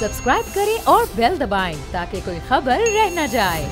Subscribe करें और bell दबाएं ताकि कोई खबर रह न जाए।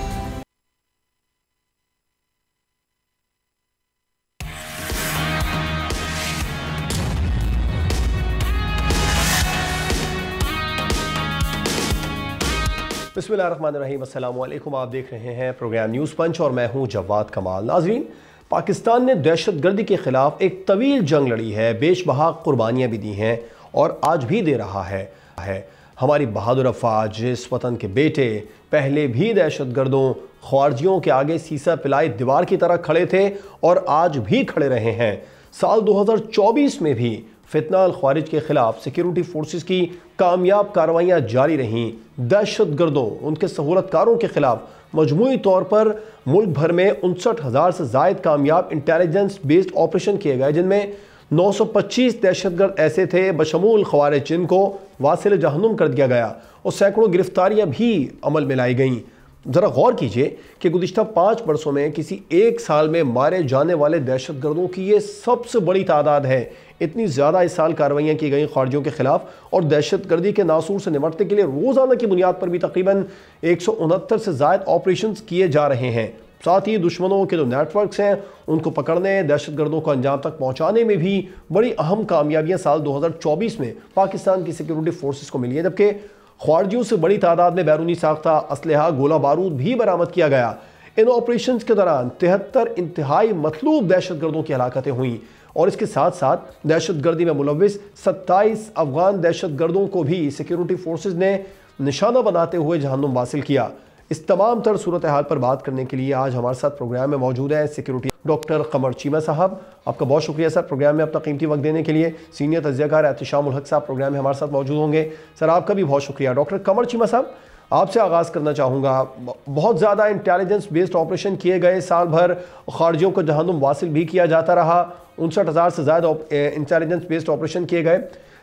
बिस्मिल्लाहिर्रहमानिर्रहीम, अस्सलाम वालेकुम। आप देख रहे हैं प्रोग्राम न्यूज़ पंच और मैं हूं जवाद कमाल। नाज़रीन, पाकिस्तान ने दहशतगर्दी के खिलाफ एक तवील जंग लड़ी है, बेशबहा कुर्बानियाँ भी दी हैं और आज भी दे रहा है। हमारी बहादुर अफवाज इस वतन के बेटे पहले भी दहशतगर्दों ख्वारजियों के आगे सीसा पिलाई दीवार की तरह खड़े थे और आज भी खड़े रहे हैं। साल 2024 में भी फितना अल ख्वारिज के खिलाफ सिक्योरिटी फोर्सेस की कामयाब कार्रवाइयाँ जारी रहीं। दहशतगर्दों उनके सहूलतकारों के खिलाफ मजमूई तौर पर मुल्क भर में 59,000 से ज़ायद कामयाब इंटेलिजेंस बेस्ड ऑपरेशन किए गए, जिनमें 925 दहशतगर्द ऐसे थे बशमूल ख्वारिज जिनको वासिल जहन्नुम कर दिया गया और सैकड़ों गिरफ्तारियाँ भी अमल में लाई गईं। ज़रा गौर कीजिए कि गुज़िश्ता 5 वर्षों में किसी एक साल में मारे जाने वाले दहशतगर्दों की ये सबसे बड़ी तादाद है। इतनी ज़्यादा इस साल कार्रवाइयाँ की गई ख्वारजियों के खिलाफ और दहशतगर्दी के नासूर से निपटने के लिए रोज़ाना की बुनियाद पर भी तकरीबन 169 से ज़ायद ऑपरेशन किए जा रहे हैं। साथ ही दुश्मनों के जो नेटवर्क्स हैं उनको पकड़ने, दहशतगर्दों को अंजाम तक पहुँचाने में भी बड़ी अहम कामयाबियाँ साल 2024 में पाकिस्तान की सिक्योरिटी फोर्सेस को मिली है, जबकि ख्वारजियों से बड़ी तादाद में बैरूनी साख्ता असलहा गोला बारूद भी बरामद किया गया। इन ऑपरेशन के दौरान 73 इंतहाई मतलूब दहशतगर्दों की हलाकतें हुई और इसके साथ साथ दहशतगर्दी में मुलविस 27 अफगान दहशतगर्दों को भी सिक्योरिटी फोर्सेज ने निशाना बनाते हुए जहन्नुम वासिल किया। इस तमाम तर सूरत हाल पर बात करने के लिए आज हमारे साथ प्रोग्राम में मौजूद है सिक्योरिटी डॉक्टर कमर चीमा साहब। आपका बहुत शुक्रिया सर प्रोग्राम में अपना कीमती वक्त देने के लिए। सीनियर तज्ज़ियाकार एहतिशाम उल हक साहब प्रोग्राम में हमारे साथ मौजूद होंगे। सर आपका भी बहुत शुक्रिया। डॉक्टर कमर चीमा साहब, आपसे आगाज़ करना चाहूँगा। बहुत ज़्यादा इंटेलिजेंस बेस्ड ऑपरेशन किए गए, साल भर खारजियों को जहन्नुम वासिल भी किया जाता रहा, 59,000 से ज़्यादा इंटेलिजेंस बेस्ड ऑपरेशन किए गए।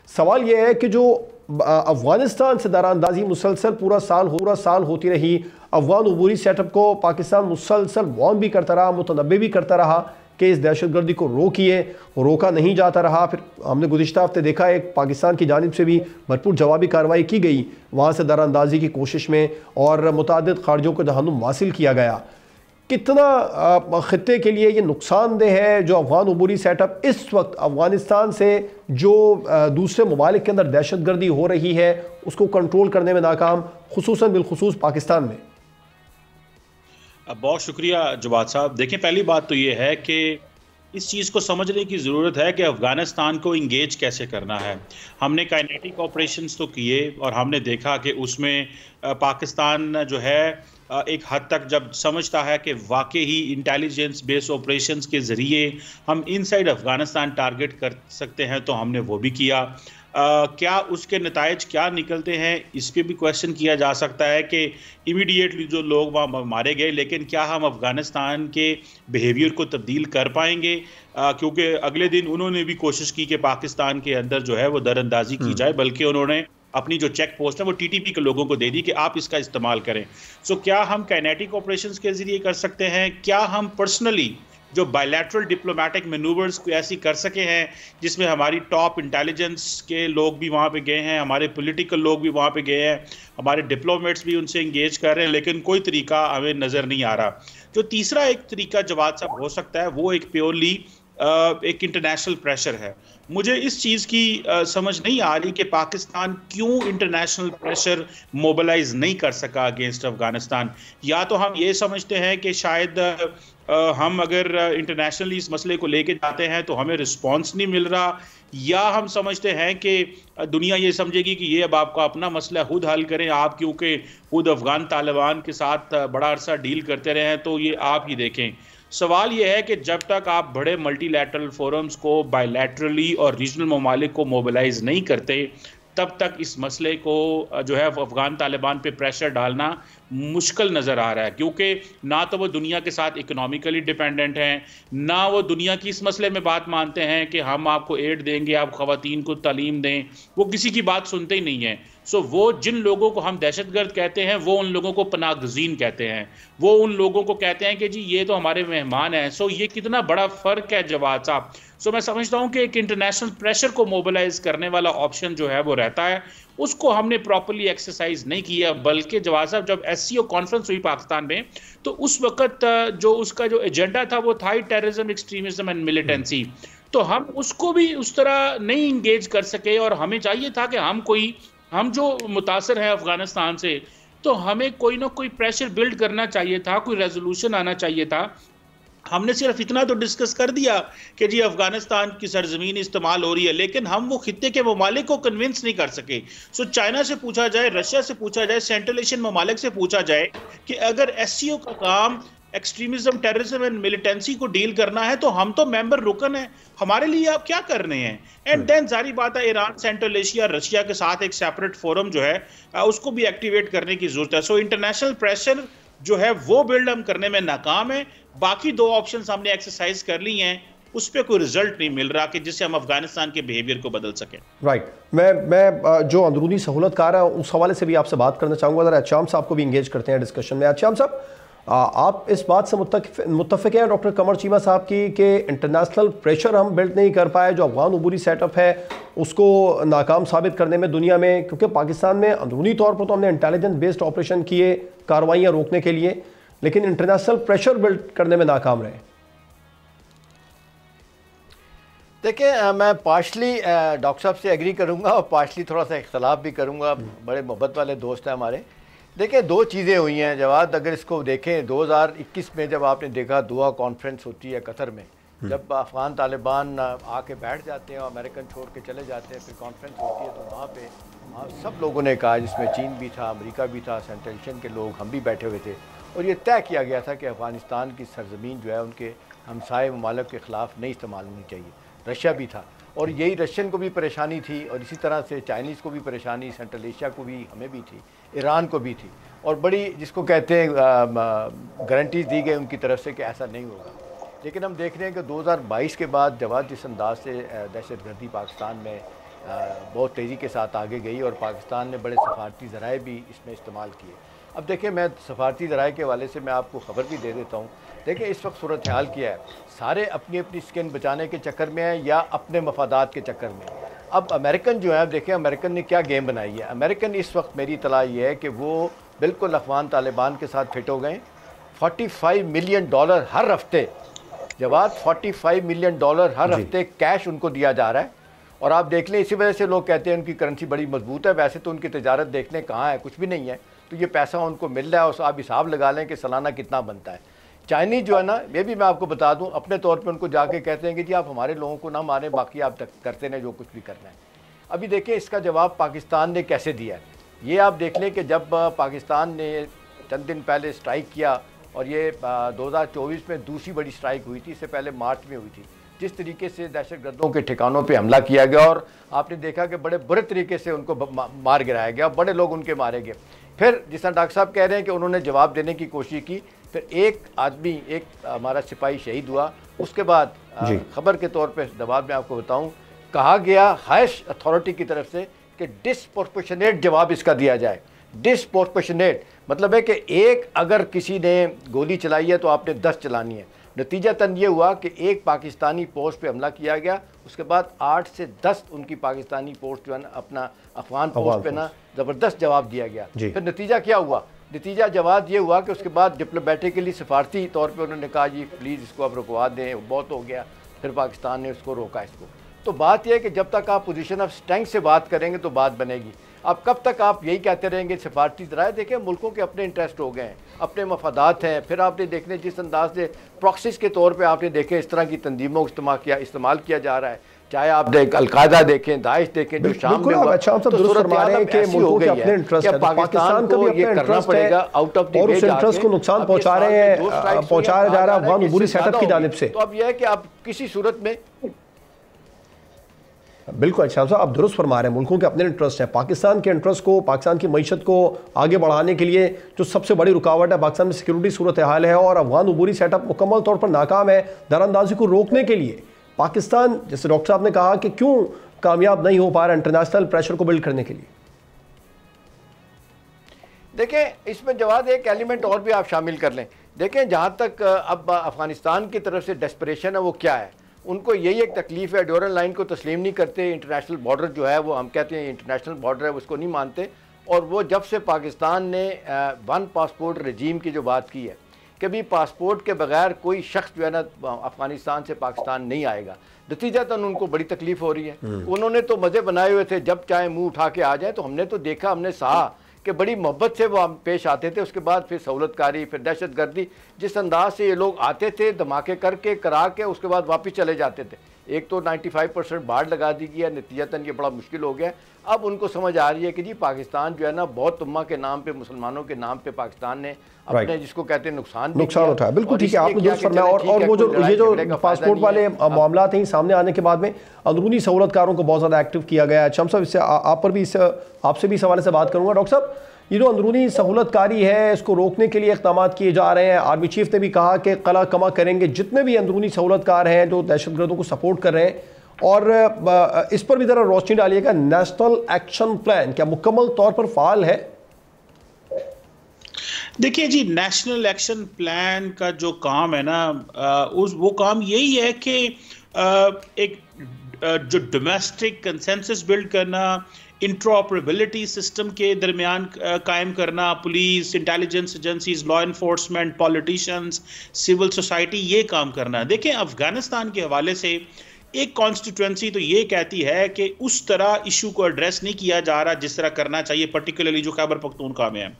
सवाल यह है कि जो अफ़गानिस्तान से दरानंदाजी मुसलसल पूरा साल होती रही, अफ़गान अबूरी सेटअप को पाकिस्तान मुसलसल वार्न भी करता रहा, मुतनब्बे भी करता रहा कि इस दहशतगर्दी को रोका नहीं जाता रहा। फिर हमने गुज़िश्ता हफ्ते देखा एक पाकिस्तान की जानिब से भी भरपूर जवाबी कार्रवाई की गई वहाँ से दरानंदाजी की कोशिश में और मुतअद्दिद खारजियों को जहन्नुम वासिल किया गया। कितना खित्ते के लिए ये नुकसानदेह है जो अफ़गान अबूरी सेटअप इस वक्त अफ़गानिस्तान से जो दूसरे ममालिक के अंदर दहशतगर्दी हो रही है उसको कंट्रोल करने में नाकाम, खुसूसन बिलखुसूस पाकिस्तान में? बहुत शुक्रिया जवाद साहब। देखिए, पहली बात तो ये है कि इस चीज़ को समझने की ज़रूरत है कि अफ़गानिस्तान को इंगेज कैसे करना है। हमने काइनेटिक ऑपरेशंस तो किए और हमने देखा कि उसमें पाकिस्तान जो है एक हद तक जब समझता है कि वाकई ही इंटेलिजेंस बेस्ड ऑपरेशंस के ज़रिए हम इनसाइड अफ़गानिस्तान टारगेट कर सकते हैं तो हमने वो भी किया। क्या उसके नताइज क्या निकलते हैं इस पर भी क्वेश्चन किया जा सकता है कि इमीडिएटली जो लोग वहाँ मारे गए, लेकिन क्या हम अफ़गानिस्तान के बिहेवियर को तब्दील कर पाएंगे? क्योंकि अगले दिन उन्होंने भी कोशिश की कि पाकिस्तान के अंदर जो है वो दरअंदाजी की जाए, बल्कि उन्होंने अपनी जो चेक पोस्ट है वो टीटीपी के लोगों को दे दी कि आप इसका इस्तेमाल करें। सो क्या हम काइनेटिक ऑपरेशंस के ज़रिए कर सकते हैं? क्या हम पर्सनली जो बायलैटरल डिप्लोमेटिक मैनूवर्स को ऐसी कर सके हैं जिसमें हमारी टॉप इंटेलिजेंस के लोग भी वहाँ पे गए हैं, हमारे पॉलिटिकल लोग भी वहाँ पे गए हैं, हमारे डिप्लोमेट्स भी उनसे इंगेज कर रहे हैं, लेकिन कोई तरीका हमें नज़र नहीं आ रहा। जो तीसरा एक तरीका जवाद साहब हो सकता है वो एक प्योरली एक इंटरनेशनल प्रेशर है। मुझे इस चीज़ की समझ नहीं आ रही कि पाकिस्तान क्यों इंटरनेशनल प्रेशर मोबिलाइज नहीं कर सका अगेंस्ट अफगानिस्तान। या तो हम ये समझते हैं कि शायद हम अगर इंटरनेशनली इस मसले को लेके जाते हैं तो हमें रिस्पॉन्स नहीं मिल रहा, या हम समझते हैं कि दुनिया ये समझेगी कि ये अब आपका अपना मसला खुद हल करें, आप क्योंकि खुद अफगान तालिबान के साथ बड़ा अरसा डील करते रहे हैं तो ये आप ही देखें। सवाल ये है कि जब तक आप बड़े मल्टीलैटरल फोरम्स को बायलैटरली और रीजनल ममालिक को मोबिलाइज नहीं करते तब तक इस मसले को जो है अफगान तालिबान पे प्रेशर डालना मुश्किल नज़र आ रहा है, क्योंकि ना तो वो दुनिया के साथ इकोनॉमिकली डिपेंडेंट हैं, ना वो दुनिया की इस मसले में बात मानते हैं कि हम आपको एड देंगे, आप ख़वातीन को तालीम दें। वो किसी की बात सुनते ही नहीं हैं। सो वो जिन लोगों को हम दहशतगर्द कहते हैं वो उन लोगों को पनागज़ीन कहते हैं, वो उन लोगों को कहते हैं कि जी ये तो हमारे मेहमान हैं। सो ये कितना बड़ा फ़र्क है जवाद साहब। सो मैं समझता हूं कि एक इंटरनेशनल प्रेशर को मोबिलाइज करने वाला ऑप्शन जो है वो रहता है, उसको हमने प्रॉपर्ली एक्सरसाइज नहीं किया। बल्कि जवाद साहब, जब एससीओ कॉन्फ्रेंस हुई पाकिस्तान में, तो उस वक्त जो उसका जो एजेंडा था वो था टेररिज्म, एक्सट्रीमिज्म एंड मिलिटेंसी। तो हम उसको भी उस तरह नहीं इंगेज कर सके, और हमें चाहिए था कि हम जो मुतासर हैं अफगानिस्तान से, तो हमें कोई ना कोई प्रेशर बिल्ड करना चाहिए था, कोई रेजोल्यूशन आना चाहिए था। हमने सिर्फ इतना तो डिस्कस कर दिया कि जी अफगानिस्तान की सरजमीन इस्तेमाल हो रही है, लेकिन हम वो खित्ते के ममालिक को कन्विंस नहीं कर सके। सो चाइना से पूछा जाए, रशिया से पूछा जाए, सेंट्रल एशियन ममालिक से पूछा जाए कि अगर एससीओ का काम एक्सट्रीमिज्म, टेररिज्म एंड मिलिटेंसी को डील करना है, तो हम तो मेंबर रुकन है, हमारे लिए आप क्या कर रहे हैं? एंड देन जारी बात है, ईरान, सेंट्रल एशिया, रशिया के साथ एक सेपरेट फोरम जो है उसको भी एक्टिवेट करने की जरूरत है। सो इंटरनेशनल प्रेशर जो है वो बिल्ड हम करने में नाकाम है। बाकी दो ऑप्शंस हमने एक्सरसाइज कर ली हैं, उस पर कोई रिजल्ट नहीं मिल रहा कि जिससे हम अफगानिस्तान के बिहेवियर को बदल सकें। राइट। मैं जो अंदरूनी सहूलतकार है उस हवाले से भी आपसे बात करना चाहूँगा। ज़रा एचएम साहब को भी इंगेज करते हैं डिस्कशन में। एचएम साहब, आप इस बात से मुत्तफिक हैं डॉक्टर कमर चीमा साहब की कि इंटरनेशनल प्रेशर हम बिल्ड नहीं कर पाए, जो अफगान अबूरी सेटअप है उसको नाकाम साबित करने में दुनिया में, क्योंकि पाकिस्तान में अंदरूनी तौर पर तो हमने इंटेलिजेंस बेस्ड ऑपरेशन किए कार्रवाइयाँ रोकने के लिए, लेकिन इंटरनेशनल प्रेशर बिल्ड करने में नाकाम रहे। देखिए, मैं पार्शली डॉक्टर साहब से एग्री करूंगा और पार्शली थोड़ा सा इख्तलाफ भी करूंगा। बड़े मोहब्बत वाले दोस्त हैं हमारे। देखिए, दो चीज़ें हुई हैं जवाद। अगर इसको देखें 2021 में जब आपने देखा दुआ कॉन्फ्रेंस होती है कतर में, जब अफगान तालिबान आके बैठ जाते हैं और अमेरिकन छोड़ के चले जाते हैं, फिर कॉन्फ्रेंस होती है, तो वहाँ सब लोगों ने कहा, जिसमें चीन भी था, अमेरिका भी था, सेंट्रल एशियन के लोग, हम भी बैठे हुए थे, और ये तय किया गया था कि अफ़गानिस्तान की सरजमीन जो है उनके हमसाये ममालिक के ख़िलाफ़ नहीं इस्तेमाल होनी चाहिए। रशिया भी था, और यही रशियन को भी परेशानी थी, और इसी तरह से चाइनीज़ को भी परेशानी, सेंट्रल एशिया को भी, हमें भी थी, ईरान को भी थी, और बड़ी जिसको कहते हैं गारंटीज़ दी गई उनकी तरफ से कि ऐसा नहीं होगा। लेकिन हम देख रहे हैं कि 2022 के बाद जवाब जिस अंदाज से दहशतगर्दी पाकिस्तान में बहुत तेज़ी के साथ आगे गई, और पाकिस्तान ने बड़े सफारती ज़राए भी इसमें इस्तेमाल किए। अब देखिए, मैं सफारती ज़राए के हवाले से मैं आपको ख़बर भी दे देता हूँ। देखिए, इस वक्त सूरत हाल क्या है, सारे अपनी अपनी स्किन बचाने के चक्कर में हैं या अपने मफादात के चक्कर में। अब अमेरिकन जो है, देखिए अमेरिकन ने क्या गेम बनाई है। अमेरिकन इस वक्त मेरी इतला ये है कि वो बिल्कुल अफगान तालिबान के साथ फिट हो गए। $45 मिलियन हर हफ्ते, जवाब $45 मिलियन हर हफ्ते कैश उनको दिया जा रहा है। और आप देख लें, इसी वजह से लोग कहते हैं उनकी करेंसी बड़ी मजबूत है। वैसे तो उनकी तजारत देख लें कहाँ है, कुछ भी नहीं है। तो ये पैसा उनको मिल रहा है, और आप हिसाब लगा लें कि सालाना कितना बनता है। चाइनीज़ जो है ना, ये भी मैं आपको बता दूं, अपने तौर पे उनको जाके कहते हैं कि जी आप हमारे लोगों को ना मारें, बाकी आप करते रहें जो कुछ भी करना है। अभी देखिए, इसका जवाब पाकिस्तान ने कैसे दिया है। ये आप देख लें कि जब पाकिस्तान ने चंद दिन पहले स्ट्राइक किया, और ये 2024 में दूसरी बड़ी स्ट्राइक हुई थी, इससे पहले मार्च में हुई थी, जिस तरीके से दहशतगर्दों के ठिकानों पे हमला किया गया, और आपने देखा कि बड़े बुरे तरीके से उनको मार गिराया गया, बड़े लोग उनके मारे गए। फिर जिस तरह डॉक्टर साहब कह रहे हैं कि उन्होंने जवाब देने की कोशिश की, फिर एक आदमी, एक हमारा सिपाही शहीद हुआ। उसके बाद खबर के तौर पे जवाब में आपको बताऊं, कहा गया हाईएस्ट अथॉरिटी की तरफ से कि डिसप्रोपोर्शनेट जवाब इसका दिया जाए। डिसप्रोपोर्शनेट मतलब है कि एक अगर किसी ने गोली चलाई है तो आपने 10 चलानी है। नतीजतन ये हुआ कि एक पाकिस्तानी पोस्ट पे हमला किया गया, उसके बाद 8 से 10 उनकी पाकिस्तानी पोस्ट जो है ना, अपना अफगान पोस्ट पे ना ज़बरदस्त जवाब दिया गया। फिर नतीजा क्या हुआ? नतीजा जवाब ये हुआ कि उसके बाद डिप्लोमेटिकली सफारती तौर पे उन्होंने कहा जी प्लीज़ इसको अब रुकवा दें, बहुत हो गया। फिर पाकिस्तान ने उसको रोका इसको। तो बात यह है कि जब तक आप पोजीशन ऑफ स्ट्रेंथ से बात करेंगे तो बात बनेगी। अब कब तक आप यही कहते रहेंगे सफारती ज़राए? देखिए, मुल्कों के अपने इंटरेस्ट हो गए हैं, अपने मफादात हैं। फिर आपने देखने जिस अंदाज से प्रॉक्सीज के तौर पे आपने देखे इस तरह की तंजीमों को इस्तेमाल किया जा रहा है, चाहे आप अलकायदा देखें, दाइश देखें, जो शाम में हुआ, तो सूरत हाल ऐसी हो गई है कि पाकिस्तान को ये करना पड़ेगा आउट ऑफ द वे जाके, को नुकसान पहुंचा रहे हैं, पहुंचाया जा रहा है अफगान अबूरी सेटअप की जानिब से। तो अब यह है कि आप किसी सूरत में बिल्कुल अच्छा साहब, आप दुरुस्त फरमा रहे हैं, मुल्कों के अपने इंटरेस्ट हैं। पाकिस्तान के इंटरेस्ट को, पाकिस्तान की मईशत को आगे बढ़ाने के लिए जो सबसे बड़ी रुकावट है पाकिस्तान में सिक्योरिटी सूरत हाल है, और अफगान अबूरी सेटअप मुकम्मल तौर पर नाकाम है। दरानंदाजी को रोकने के लिए पाकिस्तान, जैसे डॉक्टर साहब ने कहा, कि क्यों कामयाब नहीं हो पा रहा इंटरनेशनल प्रेशर को बिल्ड करने के लिए? देखें, इसमें जवाब एक एलिमेंट और भी आप शामिल कर लें। देखें, जहाँ तक अब अफगानिस्तान की तरफ से डेस्परेशन है वो क्या है, उनको यही एक तकलीफ है, ड्यूरल लाइन को तस्लीम नहीं करते, इंटरनेशनल बॉर्डर जो है वो हम कहते हैं इंटरनेशनल बॉर्डर है उसको नहीं मानते। और वो जब से पाकिस्तान ने वन पासपोर्ट रजीम की जो बात की है कि भी पासपोर्ट के बगैर कोई शख्स जो है ना अफगानिस्तान से पाकिस्तान नहीं आएगा, नतीजतन उनको बड़ी तकलीफ हो रही है। उन्होंने तो मज़े बनाए हुए थे, जब चाहे मुंह उठा के आ जाए। तो हमने तो देखा, हमने सहा कि बड़ी मोहब्बत से वो पेश आते थे। उसके बाद फिर सहूलतकारी, फिर दहशत गर्दी, जिस अंदाज से ये लोग आते थे धमाके करके करा के उसके बाद वापस चले जाते थे। एक तो 95% बाढ़ लगा दी गई है, नतीजतन ये बड़ा मुश्किल हो गया। अब उनको समझ आ रही है कि जी पाकिस्तान जो है ना बहुत तुम्मा के नाम पे, मुसलमानों के नाम पे पाकिस्तान ने अपने जिसको कहते हैं नुकसान उठाया। बिल्कुल ठीक है, आपने दुरुस्त फरमाया। और वो जो ये जो पासपोर्ट वाले मामला थे सामने आने के बाद में अंदरूनी सहूलतकारों को बहुत ज़्यादा एक्टिव किया गया है। शम्स साहब, इससे आप पर भी आपसे भी इस हवाले से बात करूँगा। डॉक्टर साहब, ये जो अंदरूनी सहूलतकारी है इसको रोकने के लिए इक़दाम किए जा रहे हैं। आर्मी चीफ ने भी कहा कि कला कमा करेंगे जितने भी अंदरूनी सहूलतकार हैं जो दहशतगर्दों को सपोर्ट कर रहे हैं। और इस पर भी ज़रा रोशनी डालिएगा, नेशनल एक्शन प्लान क्या मुकम्मल तौर पर फ़ाल है? देखिए जी, नेशनल एक्शन प्लान का जो काम है ना, वो काम यही है कि एक जो डोमेस्टिक कंसेंसस बिल्ड करना, इंट्रॉपरेबिलिटी सिस्टम के दरमियान कायम करना, police, intelligence agencies, law enforcement, politicians, civil society, ये काम करना। देखें, अफगानिस्तान के हवाले से एक कॉन्स्टिट्यूंसी तो ये कहती है कि उस तरह इशू को एड्रेस नहीं किया जा रहा जिस तरह करना चाहिए, पर्टिकुलरली जो खैबर पख्तूनख्वा में है।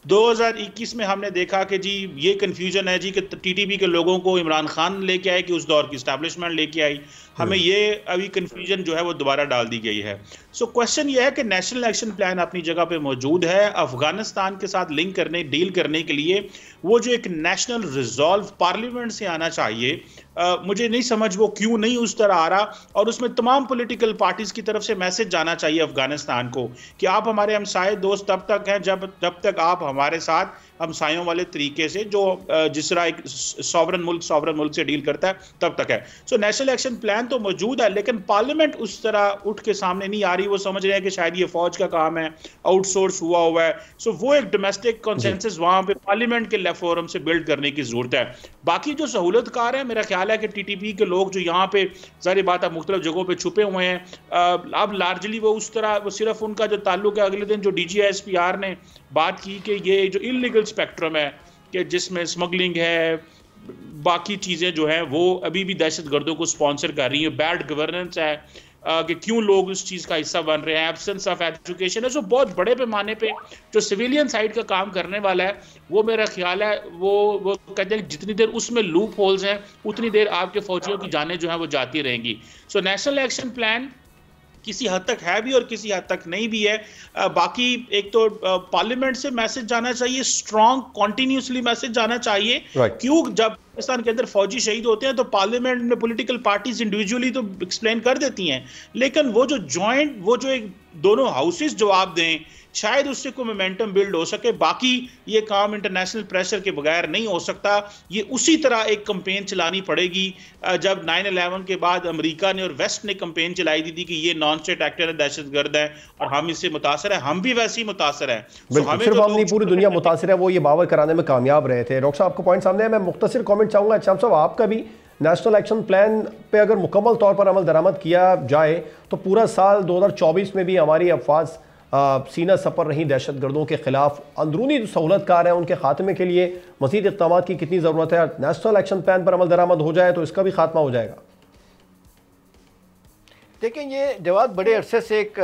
2021 में हमने देखा कि जी ये कन्फ्यूजन है जी कि टीटीपी के लोगों को इमरान खान लेके आए कि उस दौर की इस्टेब्लिशमेंट लेके आई। हमें ये अभी कन्फ्यूजन जो है वो दोबारा डाल दी गई है। सो क्वेश्चन ये है कि नेशनल एक्शन प्लान अपनी जगह पे मौजूद है। अफगानिस्तान के साथ लिंक करने, डील करने के लिए वो जो एक नेशनल रिजॉल्व पार्लियामेंट से आना चाहिए, मुझे नहीं समझ वो क्यों नहीं उस तरह आ रहा। और उसमें तमाम पॉलिटिकल पार्टीज की तरफ से मैसेज जाना चाहिए अफगानिस्तान को कि आप हमारे हमसाए दोस्त तब तक हैं जब तक आप हमारे साथ हमसायों वाले तरीके से, जो जिस तरह एक सॉवरन मुल्क से डील करता है, तब तक है। सो नेशनल एक्शन प्लान तो मौजूद है, लेकिन पार्लियामेंट उस तरह उठ के सामने नहीं आ रही। वो समझ रहे हैं कि शायद ये फौज का काम है, आउटसोर्स हुआ है। सो वो एक डोमेस्टिक कंसेंसस वहां पे पार्लियामेंट के लेफ्ट फोरम से बिल्ड करने की जरूरत है। बाकी जो सहूलतकार है, मेरा ख्याल है कि टीटीपी के लोग जो यहाँ पे सारी बात है मुख्तलिफ जगहों पे छुपे हुए हैं, अब लार्जली वो उस तरह, वो सिर्फ उनका जो ताल्लुक है, अगले दिन जो DGSPR ने बात की कि ये जो इलीगल स्पेक्ट्रम है कि जिसमें स्मगलिंग है, बाकी चीज़ें जो हैं वो अभी भी दहशतगर्दों को स्पॉन्सर कर रही हैं, बैड गवर्नेंस है कि क्यों लोग उस चीज़ का हिस्सा बन रहे हैं, एब्सेंस ऑफ एजुकेशन है। सो बहुत बड़े पैमाने पे जो सिविलियन साइड का काम करने वाला है, वो मेरा ख्याल है वो कहते हैं जितनी देर उसमें लूप होल्स हैं उतनी देर आपके फौजियों की जानें जो हैं वो जाती रहेंगी। सो नेशनल एक्शन प्लान किसी हद तक है भी और किसी हद तक नहीं भी है। बाकी एक तो पार्लियामेंट से मैसेज जाना चाहिए, स्ट्रॉन्ग कॉन्टिन्यूसली मैसेज जाना चाहिए। क्यों, जब पाकिस्तान के अंदर फौजी शहीद होते हैं तो पार्लियामेंट में पॉलिटिकल पार्टीज इंडिविजुअली तो एक्सप्लेन कर देती हैं, लेकिन वो जो जॉइंट, वो जो एक दोनों हाउसेस जवाब दें, शायद उससे कोई मोमेंटम बिल्ड हो सके। बाकी ये काम इंटरनेशनल प्रेशर के बगैर नहीं हो सकता। ये उसी तरह एक कंपेन चलानी पड़ेगी जब 9/11 के बाद अमेरिका ने और वेस्ट ने कंपेन चलाई दी थी कि ये नॉन स्टेट एक्टर है, दहशतगर्द है और हम इससे मुतासर है। हम भी वैसे ही मुतासर हैं। सिर्फ हम नहीं, पूरी दुनिया मुतासर है, वो ये बावर कराने में कामयाब रहे थे। डॉक्टर साहब, आपको पॉइंट सामने है, मैं मुख्तसर कॉमेंट चाहूँगा। अच्छा साहब, आपका भी नेशनल एक्शन प्लान पे अगर मुकम्मल तौर पर अमल दरामद किया जाए तो पूरा साल 2024 में भी हमारी अफवाज सीना सपर रही दहशतगर्दों के खिलाफ। अंदरूनी जो सहूलतकार हैं उनके खात्मे के लिए मज़ीद इक़दाम की कितनी ज़रूरत है? नेशनल एक्शन प्लान पर अमल दरामद हो जाए तो इसका भी खात्मा हो जाएगा। देखिए, ये जवाब बड़े अरसे से एक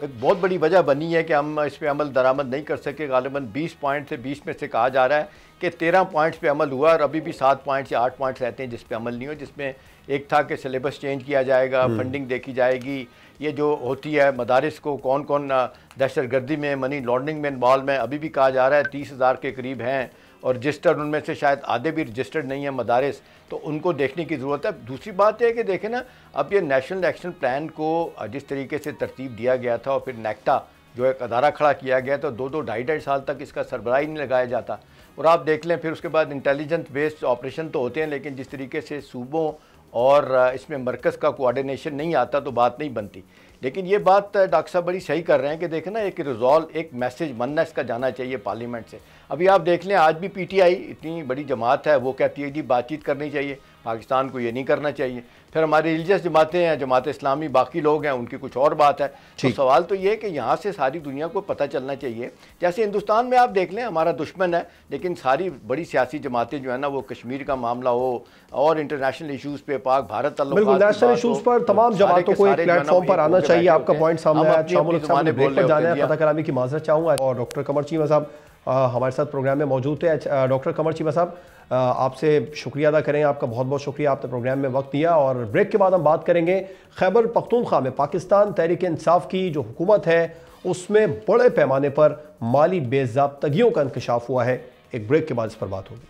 बहुत बड़ी वजह बनी है कि हम इस पर अमल दरामद नहीं कर सके। गालिबन 20 पॉइंट से 20 में से कहा जा रहा है कि 13 पॉइंट्स पे अमल हुआ और अभी भी 7 पॉइंट्स या 8 पॉइंट्स रहते हैं जिस पे अमल नहीं हो। जिसमें एक था कि सिलेबस चेंज किया जाएगा, फंडिंग देखी जाएगी, ये जो होती है मदारिस को कौन कौन दहशतगर्दी में, मनी लॉन्ड्रिंग में इन्वॉल्व है। अभी भी कहा जा रहा है 30,000 के करीब हैं और रजिस्टर्ड उनमें से शायद आधे भी रजिस्टर्ड नहीं है मदारिस, तो उनको देखने की ज़रूरत है। दूसरी बात है कि देखें ना, अब ये नेशनल एक्शन प्लान को जिस तरीके से तरतीब दिया गया था और फिर नेक्टा जो एक अदारा खड़ा किया गया तो 2-2, 2.5 साल तक इसका सरबराही नहीं लगाया जाता। और आप देख लें फिर उसके बाद इंटेलिजेंस बेस्ड ऑपरेशन तो होते हैं, लेकिन जिस तरीके से सूबों और इसमें मरकज़ का कोऑर्डिनेशन नहीं आता तो बात नहीं बनती। लेकिन ये बात डॉक्टर साहब बड़ी सही कर रहे हैं कि देखें ना, एक रिजॉल्व, एक मैसेज बनना इसका जाना चाहिए पार्लियामेंट से। अभी आप देख लें, आज भी PTI इतनी बड़ी जमात है, वो कहती है जी बातचीत करनी चाहिए, पाकिस्तान को ये नहीं करना चाहिए। फिर हमारी रिलीजियस जमातें हैं, जमात इस्लामी, बाकी लोग हैं, उनकी कुछ और बात है। तो सवाल तो ये है कि यहाँ से सारी दुनिया को पता चलना चाहिए। जैसे हिंदुस्तान में आप देख लें, हमारा दुश्मन है, लेकिन सारी बड़ी सियासी जमातें जो है ना, वो कश्मीर का मामला हो और इंटरनेशनल इशूज़ पे, पाक भारत बिल्कुल नेशनल इशूज़ पर तमाम जमातों को एक प्लेटफॉर्म पर आना चाहिए। आपका पॉइंट सामने आया। ब्रेक पर जाने पता कराने की माजरत चाहूँगा। और डॉक्टर कमर चीमा साहब हमारे साथ प्रोग्राम में मौजूद थे। डॉक्टर कमर चीमा साहब, आपसे शुक्रिया अदा करें, आपका बहुत बहुत शुक्रिया, आपने प्रोग्राम में वक्त दिया। और ब्रेक के बाद हम बात करेंगे खैबर पख्तूनख्वा में पाकिस्तान तहरीक इंसाफ की जो हुकूमत है उसमें बड़े पैमाने पर माली बेज़ाब्तगियों का इंकशाफ हुआ है। एक ब्रेक के बाद इस पर बात होगी।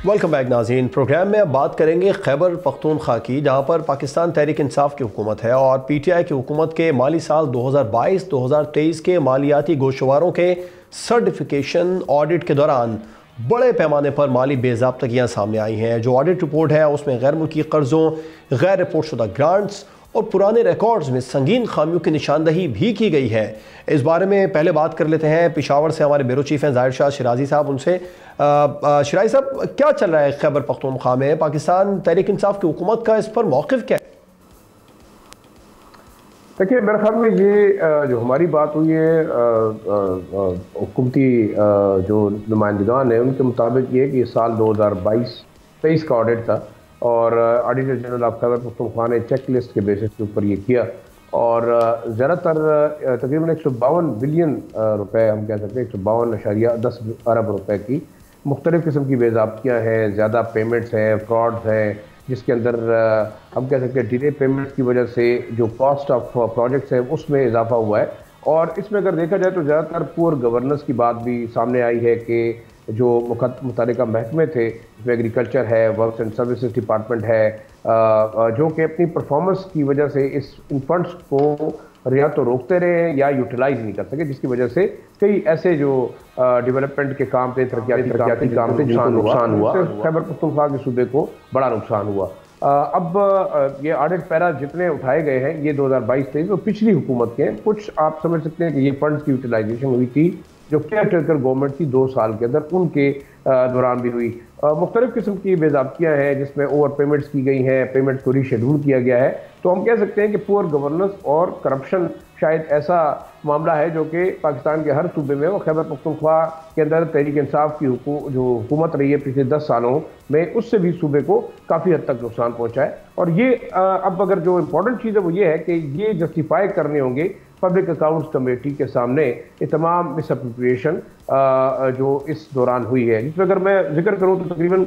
वेलकम बैक नाज़रीन। प्रोग्राम में अब बात करेंगे खैबर पख्तूनख्वा की, जहां पर पाकिस्तान तहरीक इंसाफ की हुकूमत है और पीटीआई की हुकूमत के माली साल 2022-2023 के मालियाती गोशवारों के सर्टिफिकेशन ऑडिट के दौरान बड़े पैमाने पर माली बेज़ाब्तगियाँ सामने आई हैं। जो ऑडिट रिपोर्ट है उसमें गैर मुल्की कर्ज़ों, गैर रिपोर्ट शुदा ग्रांट्स और पुराने रिकॉर्ड्स में संगीन खामियों की निशानदही भी की गई है। इस बारे में पहले बात कर लेते हैं, पेशावर से हमारे ब्यूरो चीफ हैं ज़ाहिर शाह शिराजी साहब, उनसे। शिराजी साहब, क्या चल रहा है खैबर पख्तूनख्वा में? पाकिस्तान तहरीक इंसाफ की हुकूमत का इस पर मौक़िफ़ क्या है? देखिए, मेरे ख्याल में ये जो हमारी बात हुई है हुकूमती जो नुमाइंदगान है उनके मुताबिक ये कि साल 2022-23 का ऑडिट था और auditor general of Khyber Pakhtunkhwa ने चेक लिस्ट के बेसिस के ऊपर ये किया और ज़्यादातर तकरीबन 152 बिलियन रुपए, हम कह सकते हैं 152.10 अरब रुपए की मुख्तलिफ़ किस्म की बेज़ाब्तियाँ हैं, ज़्यादा पेमेंट्स हैं, फ्रॉड्स हैं, जिसके अंदर हम कह सकते हैं डिले पेमेंट्स की वजह से जो कॉस्ट ऑफ प्रोजेक्ट्स है उसमें इजाफा हुआ है। और इसमें अगर देखा जाए तो ज़्यादातर पुअर गवर्नेंस की बात भी सामने आई है कि जो मुतल्लिका महकमे थे, इसमें एग्रीकल्चर है, वर्क्स एंड सर्विसेज डिपार्टमेंट है, जो कि अपनी परफॉर्मेंस की वजह से इन फंड्स को या तो रोकते रहे या यूटिलाइज नहीं कर सके, जिसकी वजह से कई ऐसे जो डेवलपमेंट के काम थे, तरक्याती काम थे, जिनको नुकसान हुआ। खैबर पख्तूनख्वा के सूबे को बड़ा नुकसान हुआ। अब ये ऑडिट पैरा जितने उठाए गए हैं ये 2022-23 और पिछली हुकूमत के हैं। कुछ आप समझ सकते हैं कि ये फंड्स की यूटिलाइजेशन हुई थी जो केयर टेकर गवर्नमेंट थी 2 साल के अंदर, उनके दौरान भी हुई। मुख्तलिफ किस्म की बेज़ाब्तियाँ हैं जिसमें ओवर पेमेंट्स की गई हैं, पेमेंट्स को रीशेड्यूल किया गया है। तो हम कह सकते हैं कि पुअर गवर्नेंस और करप्शन शायद ऐसा मामला है जो कि पाकिस्तान के हर सूबे में, और खैबर पख्तूनख्वा के अंदर तहरीक इंसाफ की जो हुकूमत रही है पिछले 10 सालों में, उससे भी सूबे को काफ़ी हद तक नुकसान पहुँचा है। और ये अब अगर जो इम्पोर्टेंट चीज़ है वो ये है कि ये जस्टिफाई करने होंगे पब्लिक अकाउंट्स कमेटी के सामने ये तमाम मिसअप्रोप्रिएशन जो इस दौरान हुई है, जिसमें अगर मैं जिक्र करूँ तो तकरीबन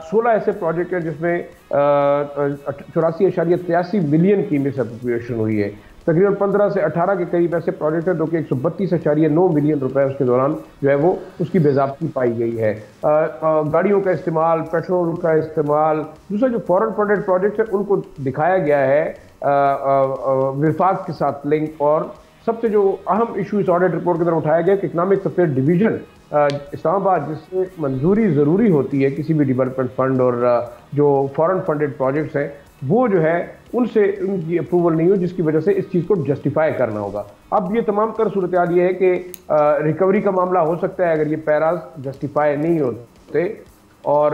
16 ऐसे प्रोजेक्ट हैं जिसमें 84.83 मिलियन की मिसअप्रोप्रिएशन हुई है। तकरीबन 15 से 18 के करीब ऐसे प्रोजेक्ट हैं जो कि 132.9 मिलियन रुपए उसके दौरान जो है वो उसकी बेज़ाब्ती पाई गई है। गाड़ियों का इस्तेमाल, पेट्रोल का इस्तेमाल, दूसरा जो फॉरेन प्रोडक्ट प्रोजेक्ट है उनको दिखाया गया है विफाक के साथ लिंक। और सबसे जो अहम इशू इस ऑडिट रिपोर्ट के अंदर उठाया गया कि इकनॉमिक अफेयर डिवीजन इस्लामाबाद, जिससे मंजूरी ज़रूरी होती है किसी भी डेवलपमेंट फंड और जो फॉरेन फंडेड प्रोजेक्ट्स हैं, वो जो है उनसे उनकी अप्रूवल नहीं हो, जिसकी वजह से इस चीज़ को जस्टिफाई करना होगा। अब ये तमाम तर सूरत हाल ये है कि रिकवरी का मामला हो सकता है अगर ये पैराज जस्टिफाई नहीं होते। और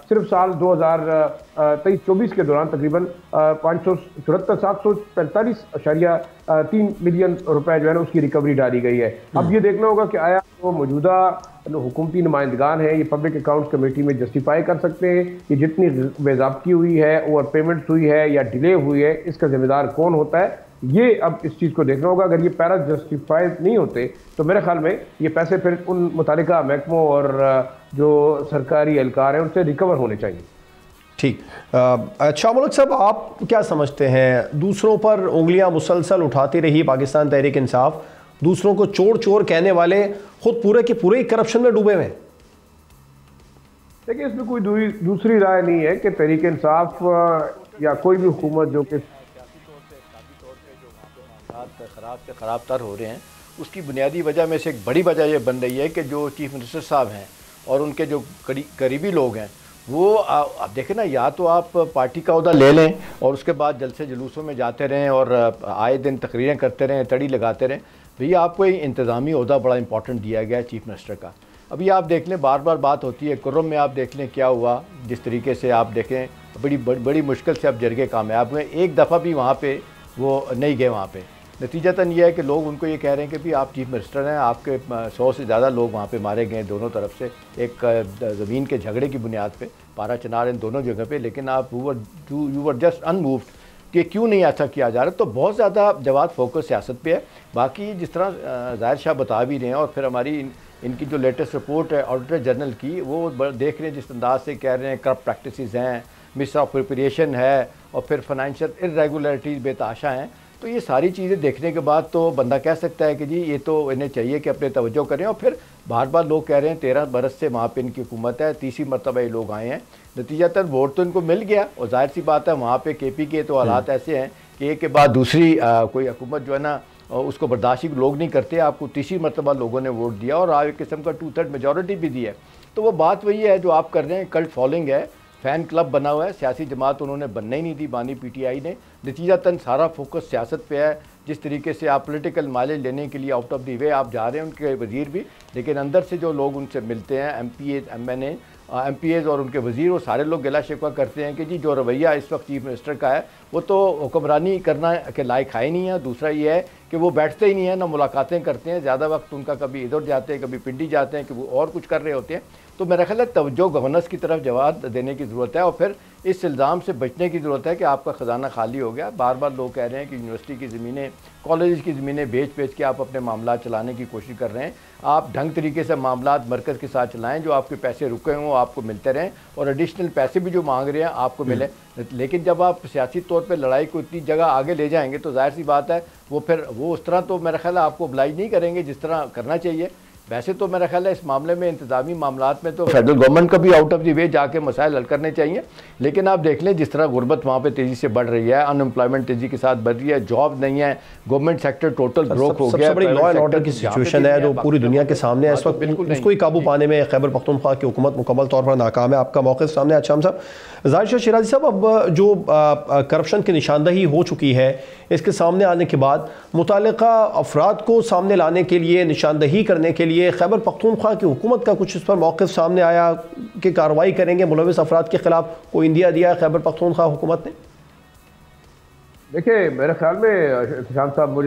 सिर्फ साल 2023-24 के दौरान तकरीबन 745.3 मिलियन रुपए जो है ना उसकी रिकवरी डाली गई है। अब ये देखना होगा कि आया वो मौजूदा हुकूमती नुमाइंदगान है ये पब्लिक अकाउंट्स कमेटी में जस्टिफाई कर सकते हैं कि जितनी बेज़ाब्ती हुई है, ओवर पेमेंट्स हुई है या डिले हुई है, इसका जिम्मेदार कौन होता है। ये अब इस चीज़ को देखना होगा। अगर ये पैरा जस्टिफाई नहीं होते तो मेरे ख्याल में ये पैसे फिर उन मुतालिका महकमों और जो सरकारी एहलकार हैं उनसे रिकवर होने चाहिए। ठीक। अच्छा मुल्क साहब, आप क्या समझते हैं, दूसरों पर उंगलियां मुसलसल उठाती रही पाकिस्तान तहरीक इंसाफ, दूसरों को चोर चोर कहने वाले खुद पूरे के पूरे करप्शन में डूबे हुए हैं? देखिए, इसमें कोई दूसरी राय नहीं है कि तहरीक इंसाफ या कोई भी हुकूमत जो कि ख़राब से ख़राब तर हो रहे हैं, उसकी बुनियादी वजह में से एक बड़ी वजह यह बन रही है कि जो चीफ मिनिस्टर साहब हैं और उनके जो करीबी लोग हैं वो आप देखें ना, या तो आप पार्टी का ओहदा ले लें और उसके बाद जलसे जुलूसों में जाते रहें और आए दिन तकरीरें करते रहें, तड़ी लगाते रहें, भैया आपको इंतज़ामी ओहदा बड़ा इंपॉर्टेंट दिया गया है चीफ मिनिस्टर का। अभी आप देख लें, बार बार बात होती है, कुर्रम में आप देख लें क्या हुआ, जिस तरीके से आप देखें बड़ी मुश्किल से अब जरगे कामयाब हुए, एक दफ़ा भी वहाँ पे वो नहीं गए वहाँ पे। नतीजतन ये है कि लोग उनको ये कह रहे हैं कि भी आप चीफ मिनिस्टर हैं, आपके 100 से ज़्यादा लोग वहाँ पे मारे गए दोनों तरफ से, एक ज़मीन के झगड़े की बुनियाद पे, पारा चनार इन दोनों जगह पे, लेकिन आप यू वर जस्ट अनमूव्ड कि क्यों नहीं ऐसा किया जा रहा। तो बहुत ज़्यादा जवाब फोकस सियासत पे है। बाकी जिस तरह ज़ाहिर शाह बता भी रहे हैं, और फिर हमारी इनकी जो लेटेस्ट रिपोर्ट है ऑडिटर जनरल की, वो देख रहे हैं जिस अंदाज से कह रहे हैं करप्ट प्रैक्टिसेस हैं, मिस अप्रोप्रिएशन है, और फिर फाइनेंशियल इरेगुलरिटीज़ बेताशा हैं। तो ये सारी चीज़ें देखने के बाद तो बंदा कह सकता है कि जी ये तो इन्हें चाहिए कि अपने तवज्जो करें। और फिर बार बार लोग कह रहे हैं 13 बरस से वहाँ पे इनकी हुकूमत है, तीसरी मरतबा ये लोग आए हैं, नतीजतन वोट तो इनको मिल गया, और जाहिर सी बात है वहाँ पे KP के तो हालात ऐसे हैं कि एक के बाद दूसरी कोई हुकूमत जो है ना उसको बर्दाश्त लोग नहीं करते। आपको तीसरी मरतबा लोगों ने वोट दिया और एक किस्म का 2/3 मेजॉरिटी भी दी है। तो वो बात वही है जो आप कर रहे हैं, कल्ट फॉलोइंग है, फ़ैन क्लब बना हुआ है, सियासी जमात उन्होंने बनना ही नहीं दी बानी PTI ने। नतीजतन सारा फोकस सियासत पे है। जिस तरीके से आप पॉलिटिकल माइलेज लेने के लिए आउट ऑफ द वे आप जा रहे हैं, उनके वज़ीर भी, लेकिन अंदर से जो लोग उनसे मिलते हैं MPAs और उनके वज़ीर, वो सारे लोग गिला शिकवा करते हैं कि जी जो रवैया इस वक्त चीफ मिनिस्टर का है वो तो हुक्मरानी करना के लायक है ही नहीं है। दूसरा ये है कि वो बैठते ही नहीं है, ना मुलाकातें करते हैं, ज़्यादा वक्त उनका कभी इधर जाते हैं, कभी पिंडी जाते हैं, कि वो और कुछ कर रहे होते हैं। तो मेरा ख्याल है तवज्जो गवर्नेंस की तरफ जवाब देने की ज़रूरत है, और फिर इस इल्ज़ाम से बचने की ज़रूरत है कि आपका ख़जाना खाली हो गया। बार बार लोग कह रहे हैं कि यूनिवर्सिटी की ज़मीनें, कॉलेज की ज़मीनें बेच के आप अपने मामला चलाने की कोशिश कर रहे हैं। आप ढंग तरीके से मामला मरकज़ के साथ चलाएं, जो आपके पैसे रुके हों आपको मिलते रहें, और एडिशनल पैसे भी जो मांग रहे हैं आपको मिले। लेकिन जब आप सियासी तौर पर लड़ाई को इतनी जगह आगे ले जाएंगे तो जाहिर सी बात है वो उस तरह तो मेरा ख्याल है आपको oblige नहीं करेंगे जिस तरह करना चाहिए। वैसे तो मेरा ख्याल है इस मामले में इंतजामी मामलात में तो फेडरल गवर्नमेंट को भी आउट ऑफ द वे जाके मसाइल हल करने चाहिए। लेकिन आप देख लें जिस तरह गुर्बत वहाँ पे तेज़ी से बढ़ रही है, अनएम्प्लॉयमेंट तेज़ी के साथ बढ़ रही है, जॉब नहीं है, गवर्नमेंट सेक्टर टोटल ब्रोक हो गया। सबसे बड़ी लॉ एंड ऑर्डर की सिचुएशन है जो पूरी दुनिया के सामने है इस वक्त, उसको ही काबू पाने में खैबर पख्तूनख्वा की हुकूमत मुकम्मल तौर पर नाकाम है। आपका मौक़िफ़ सामने। अच्छा हम साहब, ज़ाहिर शाह शिराज़ी साहब, अब जो करप्शन की निशानदही हो चुकी है, इसके सामने आने के बाद मुताल्लिक़ा अफराद को सामने लाने के लिए, निशानदही करने के लिए खैबर पख्तूनख्वा की हुकूमत का कुछ इस पर मौक़िफ़ सामने आया कि कार्रवाई करेंगे मुलविस अफराद के ख़िलाफ़? कोई इंदिया दिया खैबर पख्तूनख्वा हुकूमत ने? देखिए मेरे ख्याल में इत्तेशाम साहब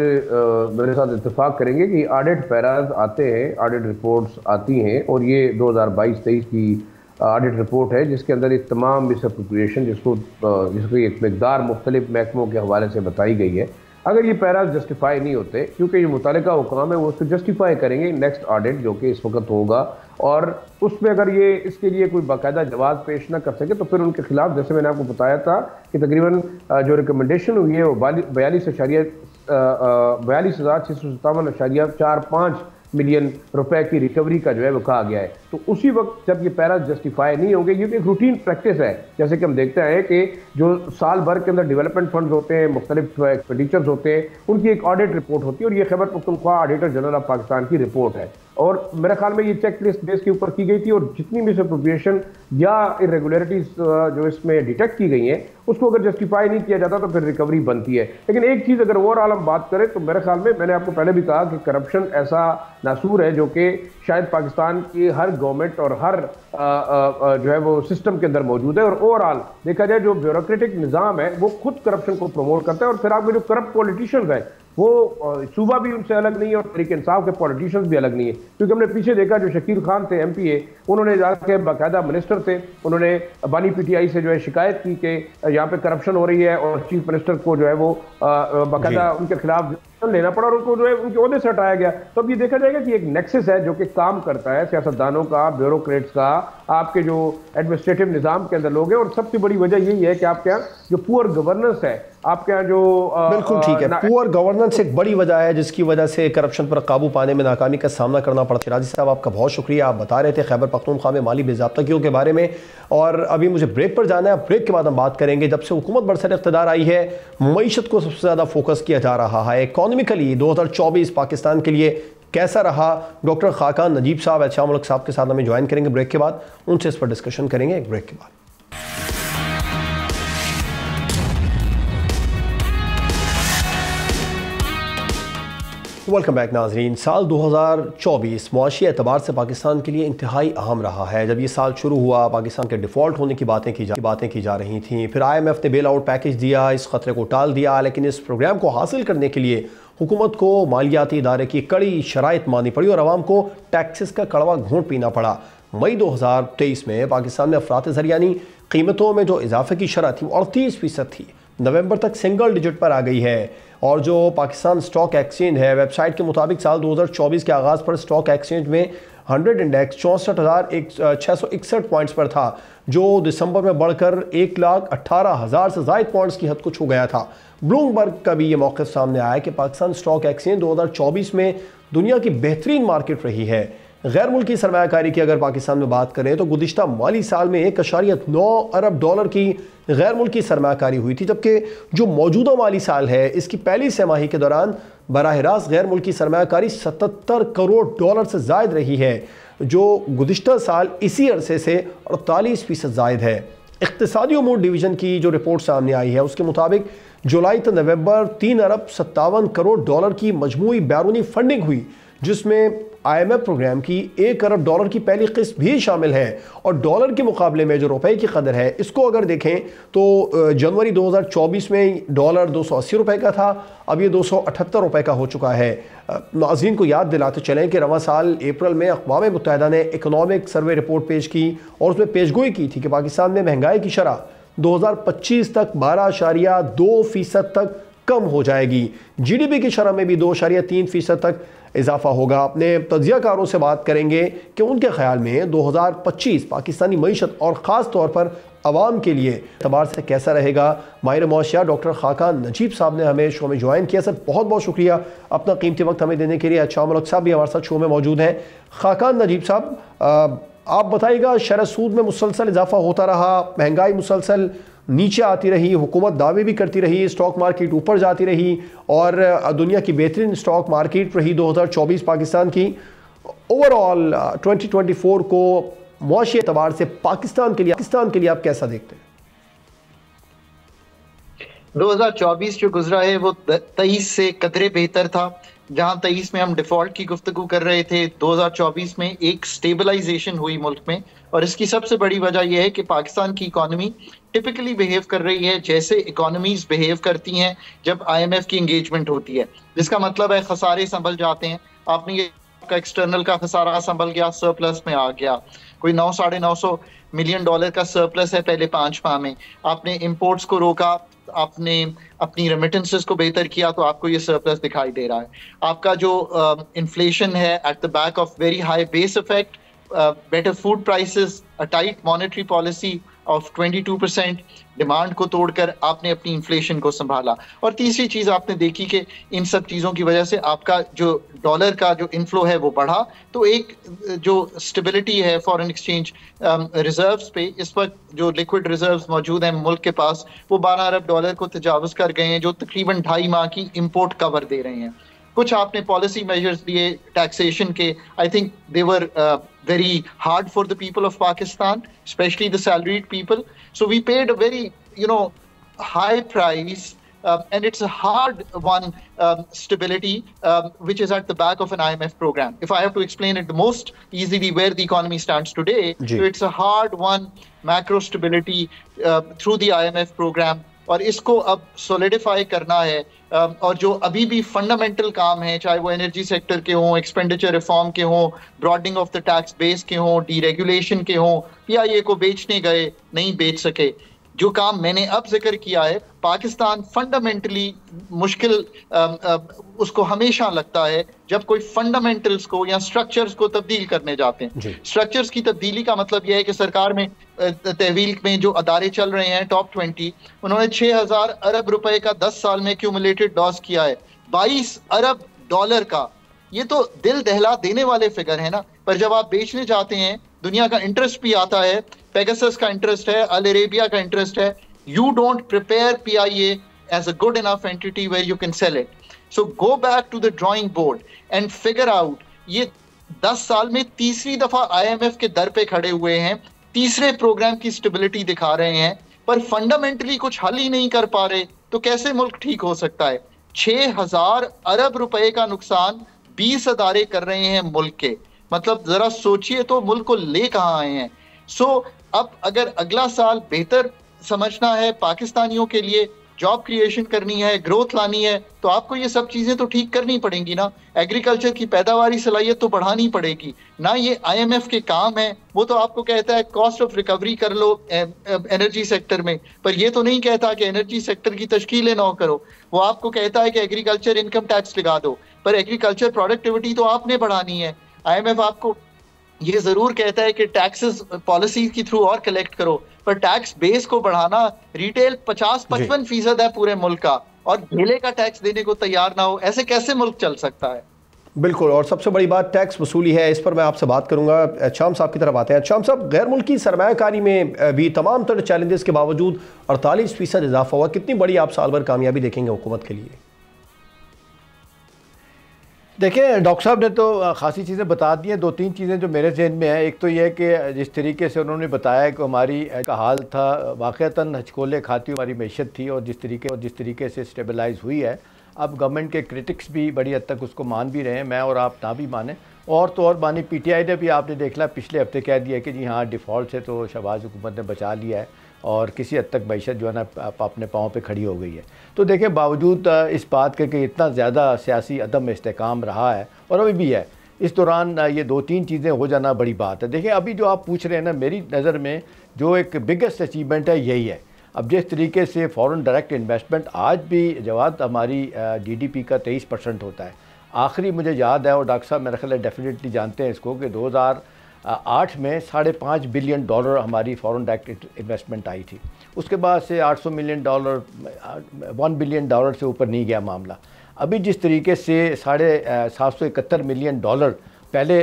मेरे साथ इत्तेफाक करेंगे कि ऑडिट पैराज आते हैं, ऑडिट रिपोर्ट्स आती हैं, और ये 2022-23 की ऑडिट रिपोर्ट है जिसके अंदर ये तमाम मिसअप्रोप्रिएशन जिसकी एक मकदार मुख्तलिफ महकमों के हवाले से बताई गई है। अगर ये पैराज जस्टिफाई नहीं होते, क्योंकि ये मुतालिका हुक्म है, वो उसको जस्टिफाई करेंगे नेक्स्ट ऑडिट जो कि इस वक्त होगा, और उसमें अगर ये इसके लिए कोई बाकायदा जवाब पेश ना कर सके तो फिर उनके खिलाफ, जैसे मैंने आपको बताया था कि तकरीबन जो रिकमेंडेशन हुई है वो 42,657.45 मिलियन रुपए की रिकवरी का जो है वो कहा गया है। तो उसी वक्त जब ये पैरा जस्टिफाई नहीं होंगे, ये एक रूटीन प्रैक्टिस है, जैसे कि हम देखते हैं कि जो साल भर के अंदर डेवलपमेंट फंड्स होते हैं, मुख्तलिफ एक्सपेंडिचर्स होते हैं, उनकी एक ऑडिट रिपोर्ट होती है, और ये Khyber Pakhtunkhwa auditor general of Pakistan की रिपोर्ट है। और मेरे ख्याल में ये चेक लिस्ट बेस के ऊपर की गई थी, और जितनी मिसअप्रोप्रिएशन या इरेगुलरिटीज जो इसमें डिटेक्ट की गई हैं उसको अगर जस्टिफाई नहीं किया जाता तो फिर रिकवरी बनती है। लेकिन एक चीज़ अगर ओवरऑल हम बात करें तो मेरे ख्याल में, मैंने आपको पहले भी कहा कि करप्शन ऐसा नासूर है जो कि शायद पाकिस्तान की हर गवर्नमेंट और हर जो है वो सिस्टम के अंदर मौजूद है, और ओवरऑल देखा जाए जो ब्यूरोक्रेटिक निज़ाम है वो खुद करप्शन को प्रमोट करता है। और फिर आपके जो करप्ट पॉलिटिशियंस हैं वो सूबा भी उनसे अलग नहीं है, और तरीके इंसाफ के पॉलिटिशियंस भी अलग नहीं है, क्योंकि हमने पीछे देखा जो शकील खान थे MPA, उन्होंने जाके बाकायदा मिनिस्टर थे, उन्होंने बानी PTI से जो है शिकायत की कि यहाँ पे करप्शन हो रही है, और चीफ मिनिस्टर को जो है वो बाकायदा उनके खिलाफ लेना पड़ा, और उनको जो है उनके ओहदे से हटाया गया। तो अब ये देखा जाएगा कि एक नेक्सस है जो कि काम करता है सियासतदानों का, ब्यूरोक्रेट्स का, आपके जो एडमिनिस्ट्रेटिव निज़ाम के अंदर लोग हैं, और सबसे बड़ी वजह यही है कि आपके यहाँ जो पुअर गवर्नेंस है, आपके यहाँ जो बिल्कुल ठीक है, पुअर गवर्नेंस एक बड़ी वजह है जिसकी वजह से करप्शन पर काबू पाने में नाकामी का सामना करना पड़ा। शिराज़ी साहब आपका बहुत शुक्रिया, आप बता रहे थे खैबर पख्तूनख्वा में माली बेज़ाब्तगियों के बारे में, और अभी मुझे ब्रेक पर जाना है। ब्रेक के बाद हम बात करेंगे, जब से हुकूमत बरसर इक़्तिदार आई है मईशत को सबसे ज़्यादा फोकस किया जा रहा है। इकॉनमिकली 2024 पाकिस्तान के लिए कैसा रहा? डॉक्टर खाकान नजीब साहब अच्छा मुल्क साहब के साथ हमें ज्वाइन करेंगे ब्रेक के बाद, उनसे इस पर डिस्कशन करेंगे एक ब्रेक के बाद। वेलकम बैक नाजरीन। साल 2024 मुआशी एतबार से पाकिस्तान के लिए इंतहाई अहम रहा है। जब ये साल शुरू हुआ पाकिस्तान के डिफ़ॉल्ट होने की बातें की जा रही थीं, फिर IMF ने बेल आउट पैकेज दिया, इस खतरे को टाल दिया, लेकिन इस प्रोग्राम को हासिल करने के लिए हुकूमत को मालियाती इदारे की कड़ी शराइत माननी पड़ी और आवाम को टैक्सेस का कड़वा घूंट पीना पड़ा। मई 2023 में पाकिस्तान में अफरात ज़र यानी कीमतों में जो इजाफे की शरह थी 38% थी, नवंबर तक सिंगल डिजिट पर आ गई है। और जो पाकिस्तान स्टॉक एक्सचेंज है, वेबसाइट के मुताबिक साल 2024 के आगाज़ पर स्टॉक एक्सचेंज में 100 इंडेक्स 64,661 पॉइंट्स पर था, जो दिसंबर में बढ़कर 1,18,000 से ज़ायद पॉइंट्स की हद को छू गया था। ब्लूमबर्ग का भी ये मौक़िफ़ सामने आया कि पाकिस्तान स्टॉक एक्सचेंज 2024 में दुनिया की बेहतरीन मार्केट रही है। गैर मुल्की सरमायाकारी की अगर पाकिस्तान में बात करें तो गुज़िश्ता माली साल में 1.9 अरब डॉलर की गैर मुल्की सरमायाकारी हुई थी, जबकि जो मौजूदा माली साल है इसकी पहली छमाही के दौरान बराह रास्त गैर मुल्की सरमायाकारी 77 करोड़ डॉलर से ज़ायद रही है, जो गुज़िश्ता साल इसी अरसे से 48% ज़ायद है। इक़्तिसादी उमूर डिवीज़न की जो रिपोर्ट सामने आई है उसके मुताबिक जुलाई तो नवंबर 3 अरब 57 करोड़ डॉलर की मजमूई बैरूनी फंडिंग हुई, जिसमें IMF प्रोग्राम की 1 अरब डॉलर की पहली किस्त भी शामिल है। और डॉलर के मुकाबले में जो रुपए की कदर है इसको अगर देखें तो जनवरी 2024 में डॉलर 280 रुपए का था, अब ये 278 रुपए का हो चुका है। नाज़रीन को याद दिलाते चलें कि रवां साल अप्रैल में अक़वाम मुत्तहिदा ने इकनॉमिक सर्वे रिपोर्ट पेश की और उसमें पेशगोई की थी कि पाकिस्तान में महंगाई की शरह 2025 तक 12.2% तक कम हो जाएगी। GDP की शरह में भी 2.3% तक इजाफा होगा। अपने तज्ज़ियाकारों से बात करेंगे कि उनके ख्याल में 2025 पाकिस्तानी मईशत और ख़ास तौर पर आवाम के लिए एतबार से कैसा रहेगा। माहिर मौशियात डॉक्टर खाकान नजीब साहब ने हमें शो में ज्वाइन किया। सर बहुत बहुत शुक्रिया अपना कीमती वक्त हमें देने के लिए। अच्छा मलक साहब भी हमारे साथ शो में मौजूद हैं। खाकान नजीब साहब, आप बताइएगा, शरह सूद में मुसलसल इजाफा होता रहा, महंगाई मुसलसल नीचे आती रही, हुकूमत दावे भी करती रही, स्टॉक मार्केट ऊपर जाती रही और दुनिया की बेहतरीन स्टॉक मार्केट रही 2024 पाकिस्तान की। ओवरऑल 2024 को मुआशी एतबार से पाकिस्तान के लिए आप कैसा देखते हैं? 2024 जो गुजरा है वो 23 से कदरे बेहतर था। जहां 23 में हम डिफॉल्ट की गुफ्तगू कर रहे थे, 2024 में एक स्टेबलाइजेशन हुई मुल्क में। और इसकी सबसे बड़ी वजह यह है कि पाकिस्तान की इकॉनमी टिपिकली बिहेव कर रही है जैसे इकोनॉमीज बिहेव करती हैं जब IMF की एंगेजमेंट होती है, जिसका मतलब है खसारे संभल जाते हैं। आपने ये का एक्सटर्नल का खसारा संभल गया, सरप्लस में आ गया, कोई 900-950 मिलियन डॉलर का सरप्लस है पहले 5 माह में। आपने इंपोर्ट्स को रोका, आपने अपनी रेमिटेंसेस को बेहतर किया, तो आपको ये सरप्लस दिखाई दे रहा है। आपका जो इन्फ्लेशन है at the back of very high base effect, better food prices, a tight monetary policy of 22%, demand को तोड़कर आपने अपनी इन्फ्लेशन को संभाला। और तीसरी चीज आपने देखी कि इन सब चीजों की वजह से आपका जो डॉलर का जो इनफ्लो है वो बढ़ा, तो एक जो स्टेबिलिटी है फॉरेन एक्सचेंज रिजर्व्स पे, इस वक्त जो लिक्विड रिजर्व्स मौजूद हैं मुल्क के पास वो 12 अरब डॉलर को तजावुज कर गए हैं, जो तकरीबन 2.5 माह की इंपोर्ट कवर दे रहे हैं। कुछ आपने पॉलिसी मेजर्स दिए टैक्सेशन के, I think they were very hard for the people of Pakistan, especially the salaried people. So we paid a very, high price, and it's a hard one, stability, which is at the back of an IMF program. If I have to explain it the most easily where the economy stands today, so it's a hard one, macro stability through the IMF program. और इसको अब solidify करना है, और जो अभी भी fundamental काम है, चाहे वो एनर्जी सेक्टर के हों, एक्सपेंडिचर रिफॉर्म के हों, broadening of the tax base के हों, डीरेगुलेशन के हों, PIA को बेचने गए नहीं बेच सके, जो काम मैंने अब जिक्र किया है, पाकिस्तान फंडामेंटली मुश्किल उसको हमेशा लगता है जब कोई फंडामेंटल्स को या स्ट्रक्चर्स को तब्दील करने जाते हैं। स्ट्रक्चर्स की तब्दीली का मतलब यह है कि सरकार में तहवील में जो अदारे चल रहे हैं टॉप 20, उन्होंने 6,000 अरब रुपए का 10 साल में क्यूमुलेटेड लॉस किया है, 22 अरब डॉलर का। ये तो दिल दहला देने वाले फिगर है ना, पर जब आप बेचने जाते हैं दुनिया का इंटरेस्ट भी आता है, पेगासस का इंटरेस्ट है, अल अरेबिया का इंटरेस्ट है, you don't prepare PIA as a good enough entity where you can sell it. So go back to the drawing board and figure out, ये 10 साल में तीसरी दफा IMF के दर पे खड़े हुए हैं, तीसरे प्रोग्राम की स्टेबिलिटी दिखा रहे हैं, पर फंडामेंटली कुछ हल ही नहीं कर पा रहे, तो कैसे मुल्क ठीक हो सकता है? 6,000 अरब रुपए का नुकसान 20 अदारे कर रहे हैं मुल्क के। मतलब जरा सोचिए तो मुल्क को ले कहां आए हैं। अब अगर अगला साल बेहतर समझना है, पाकिस्तानियों के लिए जॉब क्रिएशन करनी है, ग्रोथ लानी है, तो आपको ये सब चीजें तो ठीक करनी पड़ेंगी ना। एग्रीकल्चर की पैदावारी सलाहियत तो बढ़ानी पड़ेगी ना। ये IMF के काम है, वो तो आपको कहता है कॉस्ट ऑफ रिकवरी कर लो एनर्जी सेक्टर में, पर ये तो नहीं कहता कि एनर्जी सेक्टर की तश्कीलें ना करो। वो आपको कहता है कि एग्रीकल्चर इनकम टैक्स लगा दो, पर एग्रीकल्चर प्रोडक्टिविटी तो आपने बढ़ानी है। IMF आपको ये जरूर कहता है कि टैक्सेस पॉलिसी के थ्रू और कलेक्ट करो, पर टैक्स बेस को बढ़ाना, रिटेल 50-55% है पूरे मुल्क का, और ढेले का टैक्स देने को तैयार ना हो, ऐसे कैसे मुल्क चल सकता है। बिल्कुल, और सबसे बड़ी बात टैक्स वसूली है, इस पर मैं आपसे बात करूंगा। शाम साहब की तरफ आते हैं। शाम साहब, गैर मुल्की सरमायाकारी में भी तमाम तरह चैलेंजेस के बावजूद 48% इजाफा हुआ, कितनी बड़ी आप साल भर कामयाबी देखेंगे हुकूमत के लिए? देखिए, डॉक्टर साहब ने तो खासी चीज़ें बता दी हैं। 2-3 चीज़ें जो मेरे जहन में है, एक तो यह कि जिस तरीके से उन्होंने बताया कि हमारी का हाल था, वाक़तन हचकोले खाती हमारी मैशत थी, और जिस तरीके से स्टेबलाइज हुई है, अब गवर्नमेंट के क्रिटिक्स भी बड़ी हद तक उसको मान भी रहे हैं, मैं और आप ना भी माने, और तो और मानी PTI ने भी, आपने देख लिया पिछले हफ्ते कह दिया कि जी हाँ डिफ़ॉल्ट से तो शहबाज हुकूमत ने बचा लिया है, और किसी हद तक मैशत जो है ना अपने पाँव पे खड़ी हो गई है। तो देखिए, बावजूद इस बात के कि इतना ज़्यादा सियासी अदम इस्तेकाम रहा है और अभी भी है, इस दौरान ये 2-3 चीज़ें हो जाना बड़ी बात है। देखिए, अभी जो आप पूछ रहे हैं ना, मेरी नज़र में जो एक बिगेस्ट अचीवमेंट है यही है। अब जिस तरीके से फ़ॉरेन डायरेक्ट इन्वेस्टमेंट आज भी जवाद हमारी GDP का 23% होता है। आखिरी मुझे याद है, और डॉक्टर साहब मेरा ख्याल है डेफिनेटली जानते हैं इसको, कि 2008 में $5.5 बिलियन हमारी फ़ॉरेन डायरेक्ट इन्वेस्टमेंट आई थी। उसके बाद से $800 मिलियन, $1 बिलियन से ऊपर नहीं गया मामला। अभी जिस तरीके से $771 मिलियन पहले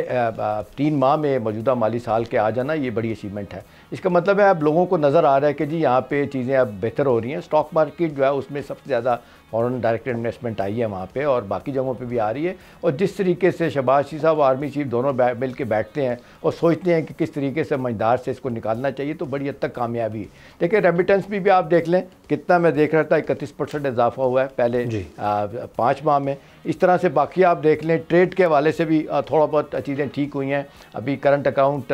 3 माह में मौजूदा माली साल के आ जाना, ये बड़ी अचीवमेंट है। इसका मतलब है अब लोगों को नज़र आ रहा है कि जी यहाँ पे चीज़ें अब बेहतर हो रही हैं। स्टॉक मार्केट जो है उसमें सबसे ज़्यादा फ़ॉरेन डायरेक्ट इन्वेस्टमेंट आई है वहाँ पे, और बाकी जगहों पे भी आ रही है। और जिस तरीके से शहबाज शरीफ साहब आर्मी चीफ दोनों मिल के बैठते हैं और सोचते हैं कि किस तरीके से मझदार से इसको निकालना चाहिए, तो बड़ी हद तक कामयाबी है। देखिए, रेमिटेंस भी आप देख लें कितना, मैं देख रहा था 31% इजाफा हुआ है पहले 5 माह में। इस तरह से बाकी आप देख लें, ट्रेड के हवाले से भी थोड़ा बहुत चीज़ें ठीक हुई हैं। अभी करंट अकाउंट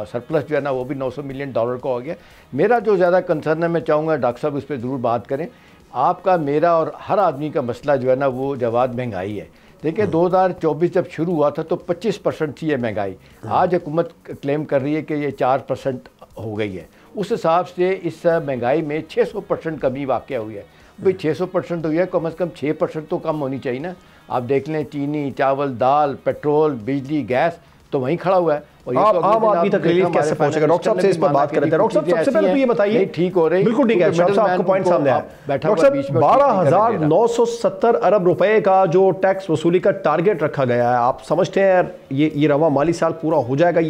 सरप्लस जो है ना वो भी $900 मिलियन का हो गया। मेरा जो ज़्यादा कंसर्न है, मैं चाहूँगा डॉक्टर साहब उस पर ज़रूर बात करें। आपका, मेरा और हर आदमी का मसला जो है ना वो जवाब महंगाई है। देखिए, 2024 जब शुरू हुआ था तो 25% थी ये महंगाई। आज हुकूमत क्लेम कर रही है कि ये 4% हो गई है। उस हिसाब से इस महंगाई में 600% कमी वाक़या हुई है। भाई 600% हुई है, कम से कम 6% तो कम होनी चाहिए ना। आप देख लें, चीनी, चावल, दाल, पेट्रोल, बिजली, गैस तो वहीं खड़ा हुआ है। और ये तो आम आदमी तक रिलीफ कैसे पहुंचेगा? डॉक्टर साहब से इस पर बात करते हैं। डॉक्टर साहब, सबसे पहले तो ये बताइए, ठीक हो रही, बिल्कुल ठीक है, आपका पॉइंट सामने आया। डॉक्टर साहब, 12,970 अरब रुपए का जो टैक्स वसूली का टारगेट रखा गया है, आप समझते हैं ये रवा माली साल पूरा हो जाएगा?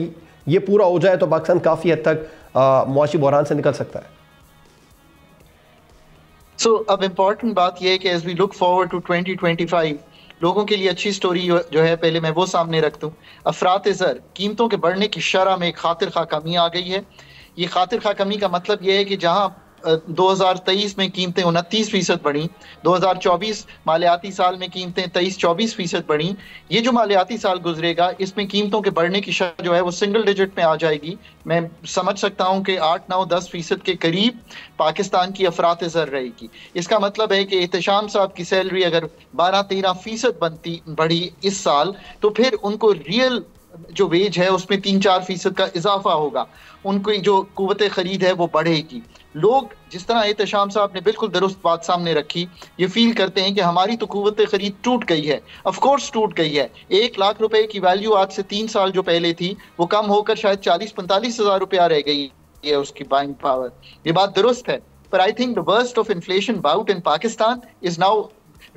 ये पूरा हो जाए तो पाकिस्तान काफ़ी हद तक मुआशी बहरान से निकल सकता है। अब इम्पॉर्टेंट बात यह है कि as we look forward to 2025, लोगों के लिए अच्छी स्टोरी जो है पहले मैं वो सामने रख दूं। अफरात ज़र, कीमतों के बढ़ने की शरह में एक खातिर खा कमी आ गई है। ये खातिर खा कमी का मतलब ये है कि जहां 2023 में कीमतें 29% बढ़ी, 2024 मालियाती साल में कीमतें 23-24% बढ़ी। ये जो मालियाती साल गुजरेगा इसमें कीमतों के बढ़ने की शरह जो है वो सिंगल डिजिट में आ जाएगी। मैं समझ सकता हूं कि 8-9-10% के करीब पाकिस्तान की अफरात ज़र रहेगी। इसका मतलब है कि एहतशाम साहब की सैलरी अगर 12-13% बढ़ी इस साल, तो फिर उनको रियल जो वेज है उसमें 3-4% का इजाफा होगा। उनकी जो कुव्वत खरीद है वो बढ़ेगी। लोग, जिस तरह एहतशाम साहब ने बिल्कुल दुरुस्त बात सामने रखी, ये फील करते हैं कि हमारी तो कुव्वत खरीद टूट गई है। ऑफ कोर्स टूट गई है। 1 लाख रुपए की वैल्यू आज से 3 साल जो पहले थी वो कम होकर शायद 40-45 हज़ार रुपया रह गई है उसकी बाइंग पावर। ये बात दुरुस्त है, पर I think the worst of inflation bought in Pakistan is now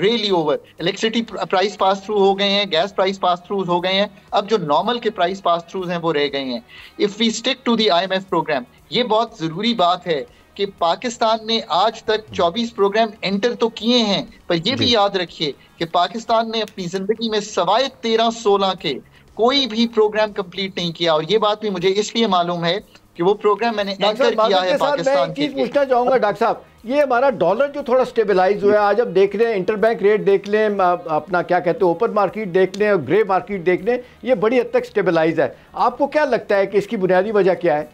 really over. Electricity price pass through हो गए हैं, गैस प्राइस पास थ्रू हो गए हैं, अब जो नॉर्मल के प्राइस पास थ्रू हैं वो रह गए हैं। If we stick to the IMF program, ये बहुत जरूरी बात है कि पाकिस्तान ने आज तक 24 प्रोग्राम एंटर तो किए हैं, पर ये भी याद रखिए कि पाकिस्तान ने अपनी जिंदगी में सवाए 13-16 के कोई भी प्रोग्राम कंप्लीट नहीं किया। और ये बात भी मुझे इसलिए मालूम है कि वो प्रोग्राम मैंने एंकर किया है पाकिस्तान के लिए। पूछना चाहूंगा डॉक्टर साहब, ये हमारा डॉलर जो थोड़ा स्टेबलाइज हुआ है, आज अब देख रहे हैं इंटरबैंक रेट देख लें, अपना क्या कहते हैं ओपन मार्केट देख लें और ग्रे मार्केट देख लें, ये बड़ी हद तक स्टेबलाइज है। आपको क्या लगता है कि इसकी बुनियादी वजह क्या है?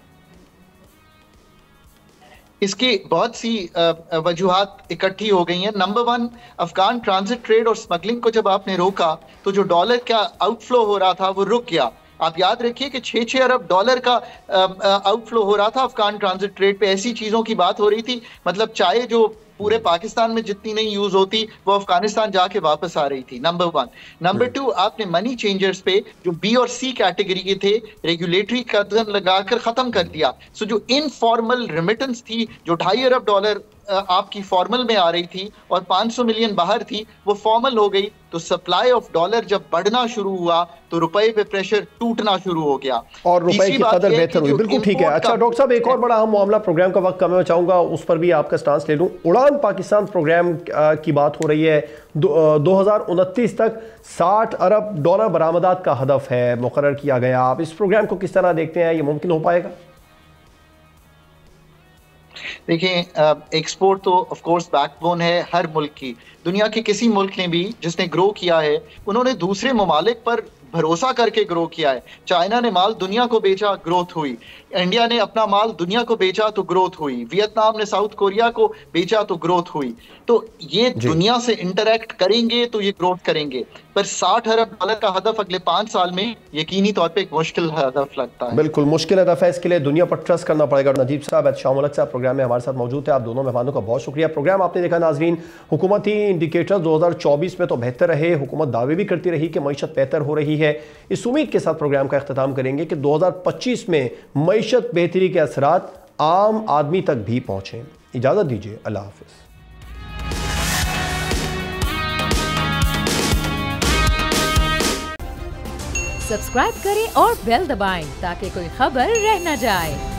इसकी बहुत सी वजूहात इकट्ठी हो गई हैं। Number one, Afghan transit trade और स्मगलिंग को जब आपने रोका तो जो डॉलर का आउटफ्लो हो रहा था वो रुक गया। आप याद रखिए कि 6 अरब डॉलर का आउटफ्लो हो रहा था अफगान ट्रांजिट ट्रेड पे। ऐसी चीजों की बात हो रही थी, मतलब चाय जो पूरे पाकिस्तान में जितनी नहीं यूज होती वो अफगानिस्तान जाके वापस आ रही थी। Number one. नंबर टू, आपने मनी चेंजर्स पे जो बी और सी कैटेगरी के थे रेगुलेटरी कदम लगाकर खत्म कर दिया। सो जो इनफॉर्मल रेमिटेंस थी, जो 2.5 अरब डॉलर आपकी फॉर्मल में आ रही थी और 500 मिलियन बाहर थी, वो फॉर्मल हो गई। तो सप्लाई ऑफ डॉलर जब बढ़ना शुरू हुआ तो रुपए पे प्रेशर टूटना शुरू हो गया और रुपए की कदर बेहतर हुई। बिल्कुल ठीक है। अच्छा डॉक्टर साहब, एक और बड़ा अहम मामला, प्रोग्राम का वक्त कम है, मैं चाहूंगा उस पर भी आपका स्टांस ले लूं। उड़ान पाकिस्तान प्रोग्राम की बात हो रही है, 2029 तक 60 अरब डॉलर बरामदात का हदफ है मुकर्रर किया गया। आप इस प्रोग्राम को किस तरह देखते हैं, ये मुमकिन हो पाएगा? देखिए, एक्सपोर्ट तो ऑफ कोर्स बैकबोन है हर मुल्क की। दुनिया के किसी मुल्क ने भी जिसने ग्रो किया है, उन्होंने दूसरे ममालिक पर भरोसा करके ग्रो किया है। चाइना ने माल दुनिया को बेचा, ग्रोथ हुई। इंडिया ने अपना माल दुनिया को बेचा तो ग्रोथ हुई। वियतनाम ने साउथ कोरिया को बेचा तो ग्रोथ हुई। तो ये दुनिया से इंटरैक्ट करेंगे तो ये ग्रोथ करेंगे। पर 60 अरब डॉलर का हदफ अगले 5 साल में यकीनी तौर पे एक मुश्किल हदफ लगता है। बिल्कुल मुश्किल हदफ है, इसके लिए दुनिया पर ट्रस्ट करना पड़ेगा। नजीब साहब, शाह मलिक साहब प्रोग्राम में हमारे साथ मौजूद है। आप दोनों मेहमानों का बहुत शुक्रिया। प्रोग्राम आपने देखा नाजरीन, हुकूमती इंडिकेटर 2024 में तो बेहतर रहे, हुकूमत दावे भी करती रही कि मईशत बेहतर हो रही है। इस उम्मीद के साथ प्रोग्राम का अख्ताम करेंगे कि 2025 में मईशत बेहतरी के असरात आम आदमी तक भी पहुँचें। इजाज़त दीजिए, अल्लाह हाफिज़। सब्सक्राइब करें और बेल दबाएं ताकि कोई खबर रह न जाए।